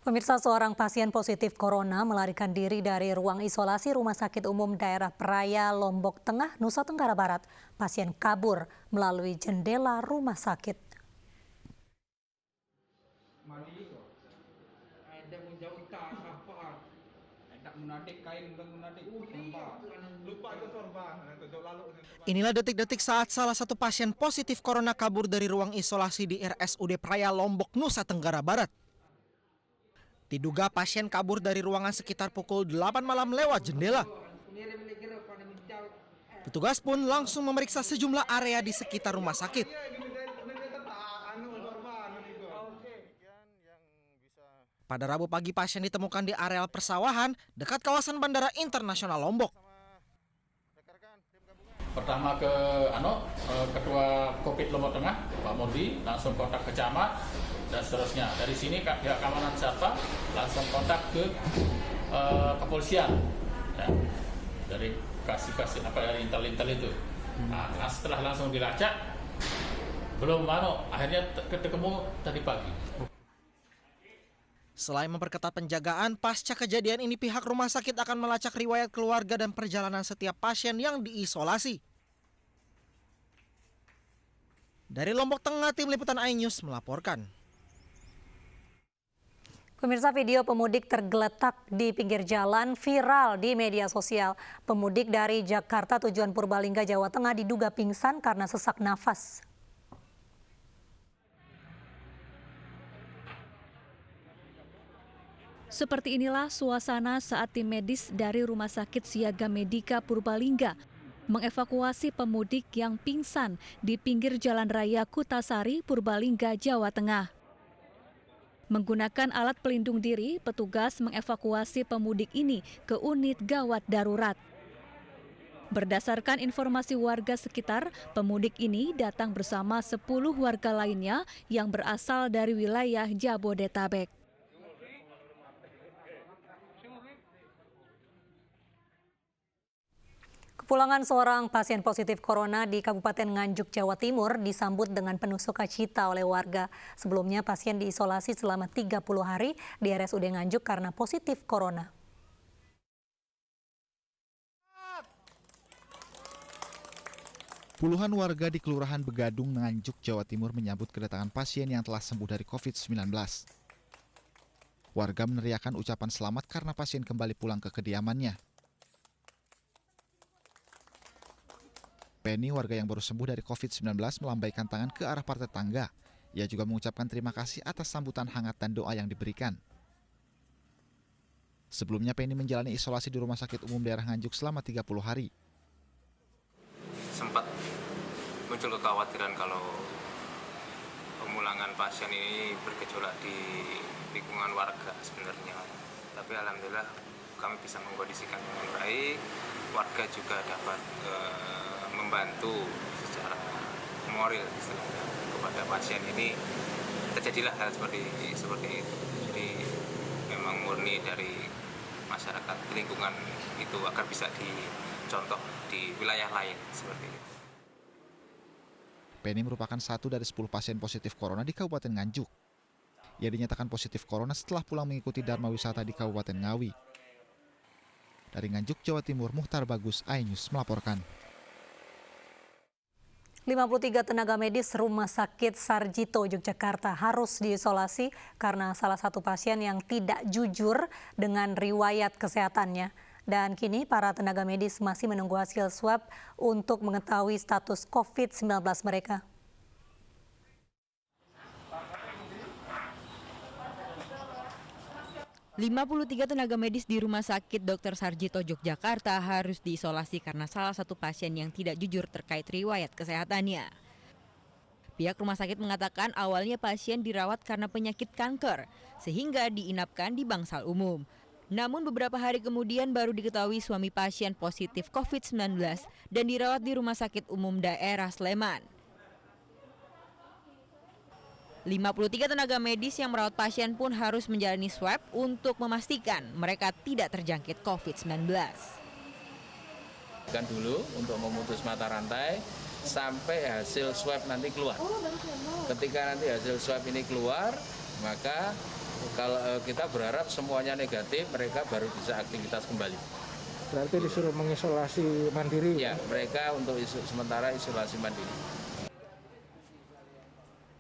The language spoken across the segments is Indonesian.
Pemirsa, seorang pasien positif corona melarikan diri dari ruang isolasi Rumah Sakit Umum Daerah Peraya, Lombok Tengah, Nusa Tenggara Barat. Pasien kabur melalui jendela rumah sakit. Inilah detik-detik saat salah satu pasien positif corona kabur dari ruang isolasi di RSUD Peraya, Lombok, Nusa Tenggara Barat. Diduga pasien kabur dari ruangan sekitar pukul 8 malam lewat jendela. Petugas pun langsung memeriksa sejumlah area di sekitar rumah sakit. Pada Rabu pagi pasien ditemukan di areal persawahan dekat kawasan Bandara Internasional Lombok. Pertama ke Ketua Covid Lombok Tengah, Pak Murdi, langsung kontak ke camat dan seterusnya. Dari sini pihak keamanan Satpam langsung kontak ke kepolisian, ya, dari dari intel itu. Nah, setelah langsung dilacak, belum akhirnya ketemu tadi pagi. Selain memperketat penjagaan, pasca kejadian ini pihak rumah sakit akan melacak riwayat keluarga dan perjalanan setiap pasien yang diisolasi. Dari Lombok Tengah, tim liputan iNews melaporkan. Pemirsa, video pemudik tergeletak di pinggir jalan viral di media sosial. Pemudik dari Jakarta tujuan Purbalingga, Jawa Tengah diduga pingsan karena sesak nafas. Seperti inilah suasana saat tim medis dari Rumah Sakit Siaga Medika Purbalingga mengevakuasi pemudik yang pingsan di pinggir Jalan Raya Kutasari, Purbalingga, Jawa Tengah. Menggunakan alat pelindung diri, petugas mengevakuasi pemudik ini ke unit gawat darurat. Berdasarkan informasi warga sekitar, pemudik ini datang bersama 10 warga lainnya yang berasal dari wilayah Jabodetabek. Kepulangan seorang pasien positif corona di Kabupaten Nganjuk, Jawa Timur disambut dengan penuh sukacita oleh warga. Sebelumnya pasien diisolasi selama 30 hari di RSUD Nganjuk karena positif corona. Puluhan warga di Kelurahan Begadung, Nganjuk, Jawa Timur menyambut kedatangan pasien yang telah sembuh dari COVID-19. Warga meneriakan ucapan selamat karena pasien kembali pulang ke kediamannya. Penny, warga yang baru sembuh dari COVID-19, melambaikan tangan ke arah partai tangga. Ia juga mengucapkan terima kasih atas sambutan hangat dan doa yang diberikan. Sebelumnya Penny menjalani isolasi di Rumah Sakit Umum Daerah Nganjuk selama 30 hari. Sempat muncul kekhawatiran kalau pemulangan pasien ini bergejolak di lingkungan warga sebenarnya. Tapi alhamdulillah kami bisa mengkondisikan dengan baik. Warga juga dapat membantu secara moral istilahnya kepada pasien ini. Terjadilah hal seperti itu. Jadi memang murni dari masyarakat lingkungan itu agar bisa dicontoh di wilayah lain seperti itu. Penny merupakan satu dari 10 pasien positif corona di Kabupaten Nganjuk. Ia dinyatakan positif corona setelah pulang mengikuti Dharma Wisata di Kabupaten Ngawi. Dari Nganjuk, Jawa Timur, Muhtar Bagus, iNews melaporkan. 53 tenaga medis Rumah Sakit Sarjito, Yogyakarta harus diisolasi karena salah satu pasien yang tidak jujur dengan riwayat kesehatannya. Dan kini para tenaga medis masih menunggu hasil swab untuk mengetahui status COVID-19 mereka. Tiga tenaga medis di Rumah Sakit Dr. Sarjito, Yogyakarta harus diisolasi karena salah satu pasien yang tidak jujur terkait riwayat kesehatannya. Pihak rumah sakit mengatakan awalnya pasien dirawat karena penyakit kanker, sehingga diinapkan di bangsal umum. Namun beberapa hari kemudian baru diketahui suami pasien positif COVID-19 dan dirawat di Rumah Sakit Umum Daerah Sleman. 53 tenaga medis yang merawat pasien pun harus menjalani swab untuk memastikan mereka tidak terjangkit COVID-19. Dan dulu untuk memutus mata rantai sampai hasil swab nanti keluar. Ketika nanti hasil swab ini keluar, maka Kalau kita berharap semuanya negatif, mereka baru bisa aktivitas kembali. Berarti disuruh mengisolasi mandiri? Ya, mereka untuk sementara isolasi mandiri.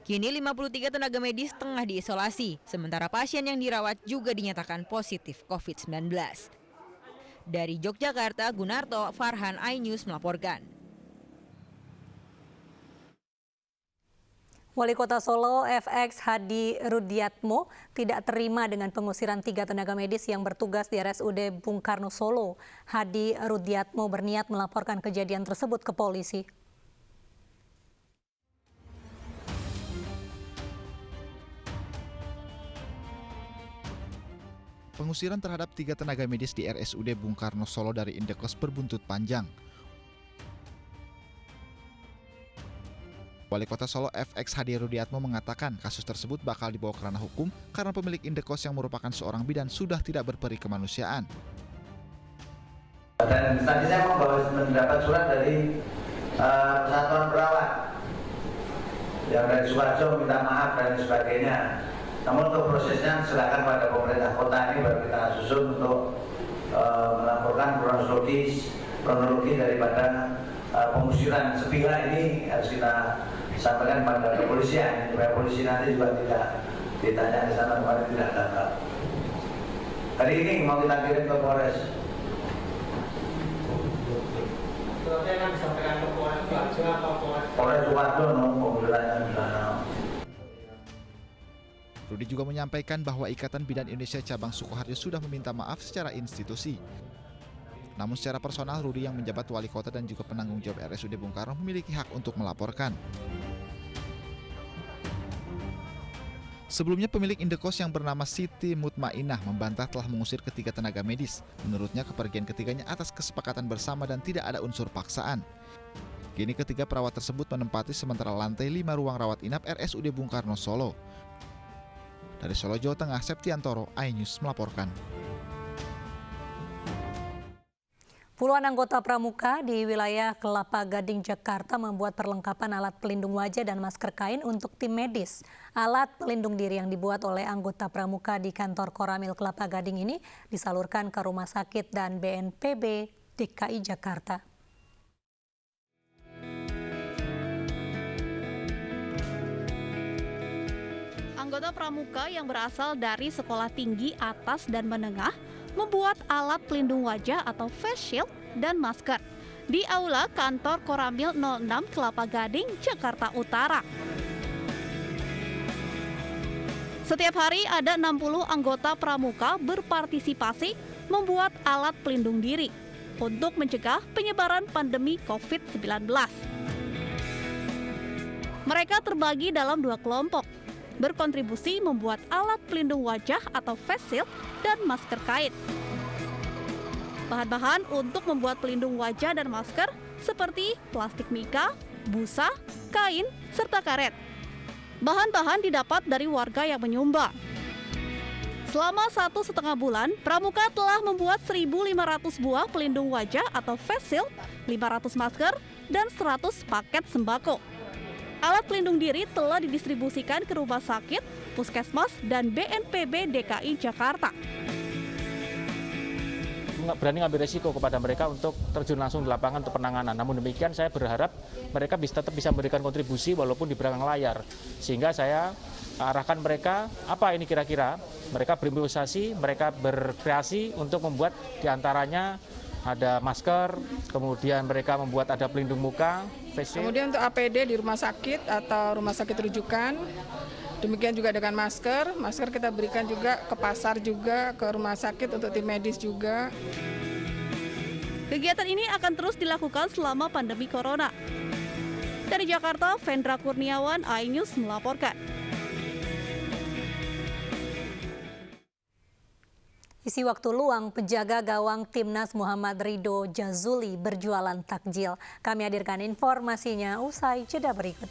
Kini 53 tenaga medis tengah diisolasi, sementara pasien yang dirawat juga dinyatakan positif COVID-19. Dari Yogyakarta, Gunarto, Farhan, iNews melaporkan. Wali Kota Solo FX Hadi Rudiatmo tidak terima dengan pengusiran 3 tenaga medis yang bertugas di RSUD Bung Karno Solo. Hadi Rudiatmo berniat melaporkan kejadian tersebut ke polisi. Pengusiran terhadap 3 tenaga medis di RSUD Bung Karno Solo dari Indekos berbuntut panjang. Wali Kota Solo FX Hadi Rudiatmo mengatakan kasus tersebut bakal dibawa ke ranah hukum karena pemilik Indekos yang merupakan seorang bidan sudah tidak berperi kemanusiaan. Dan tadi saya mendapat surat dari Persatuan Perawat yang dari Sukoharjo minta maaf dan sebagainya. Namun untuk prosesnya silakan pada pemerintah kota ini baru kita susun untuk melaporkan kronologi daripada pengusiran sepihak ini harus kita sampaikan pada kepolisian supaya polisi nanti juga tidak ditanya di sana kemarin tidak gagal. Hari ini mau kita kirim ke Polres. Suratnya akan disampaikan ke Polres Sukoharjo, pengusirannya di sana. Rudi juga menyampaikan bahwa Ikatan Bidan Indonesia Cabang Sukoharjo sudah meminta maaf secara institusi. Namun secara personal, Rudi yang menjabat wali kota dan juga penanggung jawab RSUD Bung Karno memiliki hak untuk melaporkan. Sebelumnya pemilik Indekos yang bernama Siti Mutmainah membantah telah mengusir ketiga tenaga medis. Menurutnya kepergian ketiganya atas kesepakatan bersama dan tidak ada unsur paksaan. Kini ketiga perawat tersebut menempati sementara lantai 5 ruang rawat inap RSUD Bung Karno Solo. Dari Solo, Jawa Tengah, Septiantoro, iNews melaporkan. Puluhan anggota pramuka di wilayah Kelapa Gading, Jakarta membuat perlengkapan alat pelindung wajah dan masker kain untuk tim medis. Alat pelindung diri yang dibuat oleh anggota pramuka di kantor Koramil Kelapa Gading ini disalurkan ke rumah sakit dan BNPB DKI Jakarta. Anggota pramuka yang berasal dari sekolah tinggi, atas, dan menengah membuat alat pelindung wajah atau face shield dan masker di aula kantor Koramil 06 Kelapa Gading, Jakarta Utara. Setiap hari ada 60 anggota pramuka berpartisipasi membuat alat pelindung diri untuk mencegah penyebaran pandemi COVID-19. Mereka terbagi dalam 2 kelompok, berkontribusi membuat alat pelindung wajah atau face shield dan masker kain. Bahan-bahan untuk membuat pelindung wajah dan masker seperti plastik mika, busa, kain, serta karet. Bahan-bahan didapat dari warga yang menyumbang. Selama 1,5 bulan, pramuka telah membuat 1.500 buah pelindung wajah atau face shield, 500 masker, dan 100 paket sembako. Alat pelindung diri telah didistribusikan ke rumah sakit, puskesmas, dan BNPB DKI Jakarta. Berani ngambil resiko kepada mereka untuk terjun langsung di lapangan untuk penanganan. Namun demikian saya berharap mereka tetap bisa memberikan kontribusi walaupun di belakang layar. Sehingga saya arahkan mereka, apa ini kira-kira? Mereka berimprovisasi, mereka berkreasi untuk membuat diantaranya ada masker, kemudian mereka membuat ada pelindung muka, face shield. Kemudian untuk APD di rumah sakit atau rumah sakit rujukan, demikian juga dengan masker kita berikan juga ke pasar juga, ke rumah sakit untuk tim medis juga. Kegiatan ini akan terus dilakukan selama pandemi corona. Dari Jakarta, Vendra Kurniawan, iNews melaporkan. Isi waktu luang, penjaga gawang Timnas Muhammad Ridho Jazuli berjualan takjil. Kami hadirkan informasinya usai jeda berikut.